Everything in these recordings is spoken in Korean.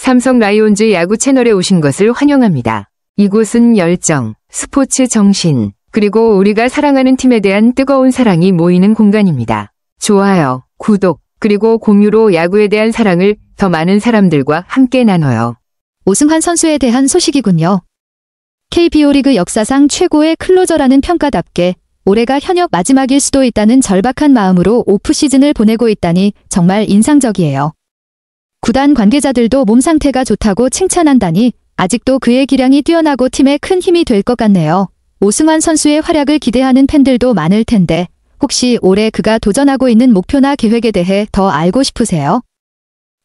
삼성 라이온즈 야구 채널에 오신 것을 환영합니다. 이곳은 열정, 스포츠 정신, 그리고 우리가 사랑하는 팀에 대한 뜨거운 사랑이 모이는 공간입니다. 좋아요, 구독, 그리고 공유로 야구에 대한 사랑을 더 많은 사람들과 함께 나눠요. 오승환 선수에 대한 소식이군요. KBO 리그 역사상 최고의 클로저라는 평가답게 올해가 현역 마지막일 수도 있다는 절박한 마음으로 오프시즌을 보내고 있다니 정말 인상적이에요. 구단 관계자들도 몸 상태가 좋다고 칭찬한다니 아직도 그의 기량이 뛰어나고 팀에 큰 힘이 될 것 같네요. 오승환 선수의 활약을 기대하는 팬들도 많을 텐데 혹시 올해 그가 도전하고 있는 목표나 계획에 대해 더 알고 싶으세요?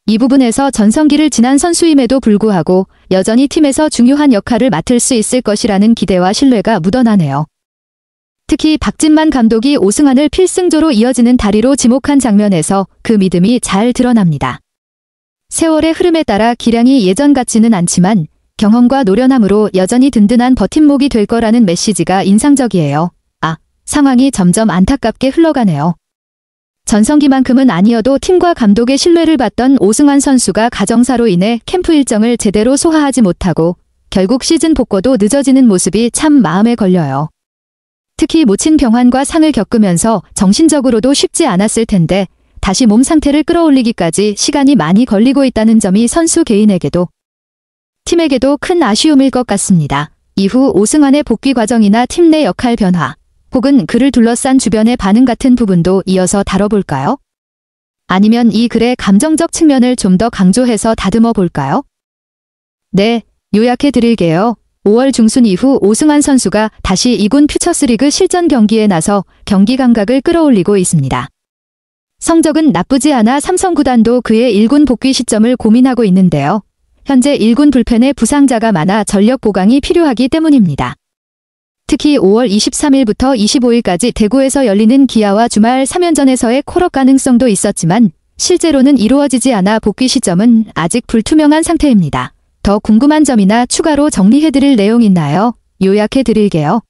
이 부분에서 전성기를 지난 선수임에도 불구하고 여전히 팀에서 중요한 역할을 맡을 수 있을 것이라는 기대와 신뢰가 묻어나네요. 특히 박진만 감독이 오승환을 필승조로 이어지는 다리로 지목한 장면에서 그 믿음이 잘 드러납니다. 세월의 흐름에 따라 기량이 예전 같지는 않지만 경험과 노련함으로 여전히 든든한 버팀목이 될 거라는 메시지가 인상적이에요. 상황이 점점 안타깝게 흘러가네요. 전성기만큼은 아니어도 팀과 감독의 신뢰를 받던 오승환 선수가 가정사로 인해 캠프 일정을 제대로 소화하지 못하고 결국 시즌 복귀도 늦어지는 모습이 참 마음에 걸려요. 특히 모친 병환과 상을 겪으면서 정신적으로도 쉽지 않았을 텐데 다시 몸 상태를 끌어올리기까지 시간이 많이 걸리고 있다는 점이 선수 개인에게도 팀에게도 큰 아쉬움일 것 같습니다. 이후 오승환의 복귀 과정이나 팀 내 역할 변화, 혹은 그를 둘러싼 주변의 반응 같은 부분도 이어서 다뤄볼까요? 아니면 이 글의 감정적 측면을 좀 더 강조해서 다듬어 볼까요? 네, 요약해 드릴게요. 5월 중순 이후 오승환 선수가 다시 2군 퓨처스리그 실전 경기에 나서 경기 감각을 끌어올리고 있습니다. 성적은 나쁘지 않아 삼성 구단도 그의 1군 복귀 시점을 고민하고 있는데요. 현재 1군 불펜에 부상자가 많아 전력 보강이 필요하기 때문입니다. 특히 5월 23일부터 25일까지 대구에서 열리는 기아와 주말 3연전에서의 콜업 가능성도 있었지만 실제로는 이루어지지 않아 복귀 시점은 아직 불투명한 상태입니다. 더 궁금한 점이나 추가로 정리해드릴 내용 있나요? 요약해드릴게요.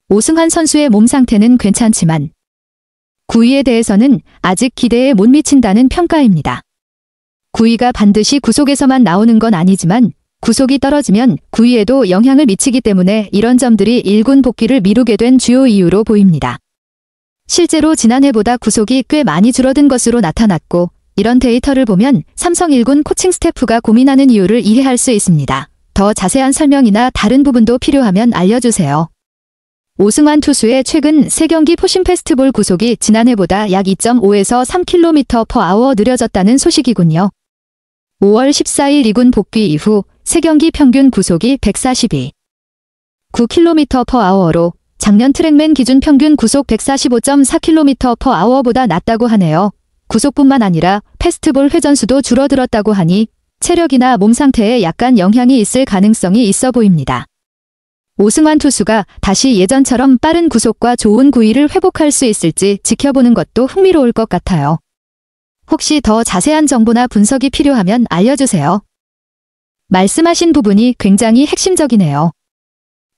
오승환 선수의 몸 상태는 괜찮지만 구위에 대해서는 아직 기대에 못 미친다는 평가입니다. 구위가 반드시 구속에서만 나오는 건 아니지만 구속이 떨어지면 구위에도 영향을 미치기 때문에 이런 점들이 1군 복귀를 미루게 된 주요 이유로 보입니다. 실제로 지난해보다 구속이 꽤 많이 줄어든 것으로 나타났고 이런 데이터를 보면 삼성 1군 코칭 스태프가 고민하는 이유를 이해할 수 있습니다. 더 자세한 설명이나 다른 부분도 필요하면 알려주세요. 오승환 투수의 최근 3경기 포심 페스트볼 구속이 지난해보다 약 2.5에서 3km/h 느려졌다는 소식이군요. 5월 14일 2군 복귀 이후 3경기 평균 구속이 142. 9km/h로 작년 트랙맨 기준 평균 구속 145.4km/h보다 낮다고 하네요. 구속뿐만 아니라 페스트볼 회전수도 줄어들었다고 하니 체력이나 몸 상태에 약간 영향이 있을 가능성이 있어 보입니다. 오승환 투수가 다시 예전처럼 빠른 구속과 좋은 구위를 회복할 수 있을지 지켜보는 것도 흥미로울 것 같아요. 혹시 더 자세한 정보나 분석이 필요하면 알려주세요. 말씀하신 부분이 굉장히 핵심적이네요.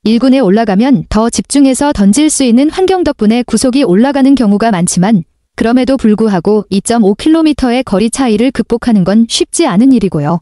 1군에 올라가면 더 집중해서 던질 수 있는 환경 덕분에 구속이 올라가는 경우가 많지만 그럼에도 불구하고 2.5km의 거리 차이를 극복하는 건 쉽지 않은 일이고요.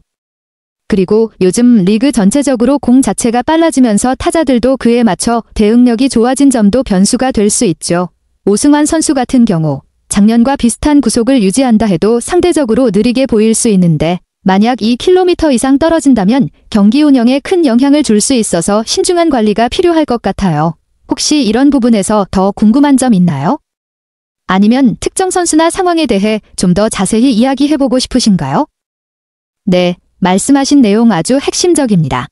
그리고 요즘 리그 전체적으로 공 자체가 빨라지면서 타자들도 그에 맞춰 대응력이 좋아진 점도 변수가 될 수 있죠. 오승환 선수 같은 경우 작년과 비슷한 구속을 유지한다 해도 상대적으로 느리게 보일 수 있는데 만약 2km 이상 떨어진다면 경기 운영에 큰 영향을 줄 수 있어서 신중한 관리가 필요할 것 같아요. 혹시 이런 부분에서 더 궁금한 점 있나요? 아니면 특정 선수나 상황에 대해 좀 더 자세히 이야기해보고 싶으신가요? 네, 말씀하신 내용 아주 핵심적입니다.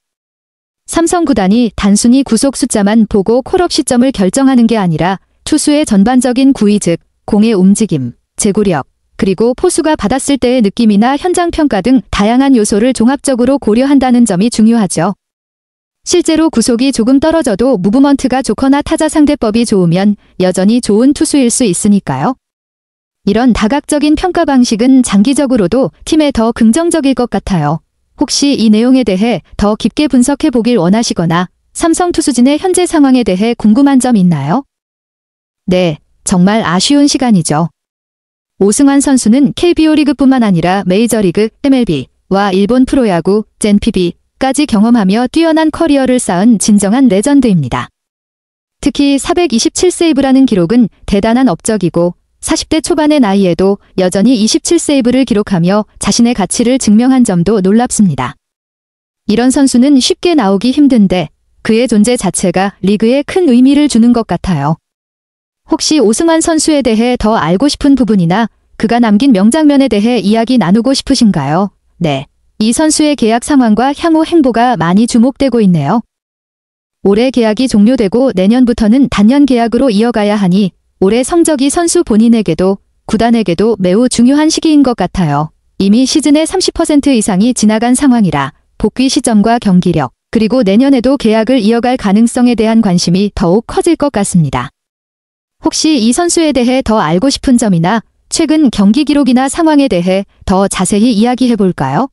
삼성 구단이 단순히 구속 숫자만 보고 콜업 시점을 결정하는 게 아니라 투수의 전반적인 구위 즉 공의 움직임, 제구력, 그리고 포수가 받았을 때의 느낌이나 현장 평가 등 다양한 요소를 종합적으로 고려한다는 점이 중요하죠. 실제로 구속이 조금 떨어져도 무브먼트가 좋거나 타자 상대법이 좋으면 여전히 좋은 투수일 수 있으니까요. 이런 다각적인 평가 방식은 장기적으로도 팀에 더 긍정적일 것 같아요. 혹시 이 내용에 대해 더 깊게 분석해 보길 원하시거나 삼성 투수진의 현재 상황에 대해 궁금한 점 있나요? 네, 정말 아쉬운 시간이죠. 오승환 선수는 KBO 리그뿐만 아니라 메이저리그, MLB, 와 일본 프로야구, 젠PB까지 경험하며 뛰어난 커리어를 쌓은 진정한 레전드입니다. 특히 427세이브라는 기록은 대단한 업적이고 40대 초반의 나이에도 여전히 27세이브를 기록하며 자신의 가치를 증명한 점도 놀랍습니다. 이런 선수는 쉽게 나오기 힘든데 그의 존재 자체가 리그에 큰 의미를 주는 것 같아요. 혹시 오승환 선수에 대해 더 알고 싶은 부분이나 그가 남긴 명장면에 대해 이야기 나누고 싶으신가요? 네. 이 선수의 계약 상황과 향후 행보가 많이 주목되고 있네요. 올해 계약이 종료되고 내년부터는 단년 계약으로 이어가야 하니 올해 성적이 선수 본인에게도 구단에게도 매우 중요한 시기인 것 같아요. 이미 시즌의 30% 이상이 지나간 상황이라 복귀 시점과 경기력, 그리고 내년에도 계약을 이어갈 가능성에 대한 관심이 더욱 커질 것 같습니다. 혹시 이 선수에 대해 더 알고 싶은 점이나 최근 경기 기록이나 상황에 대해 더 자세히 이야기해 볼까요?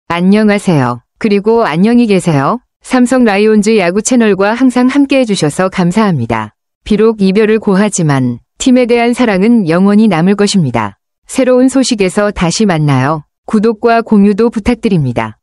안녕하세요. 그리고 안녕히 계세요. 삼성 라이온즈 야구 채널과 항상 함께 해주셔서 감사합니다. 비록 이별을 고하지만 팀에 대한 사랑은 영원히 남을 것입니다. 새로운 소식에서 다시 만나요. 구독과 공유도 부탁드립니다.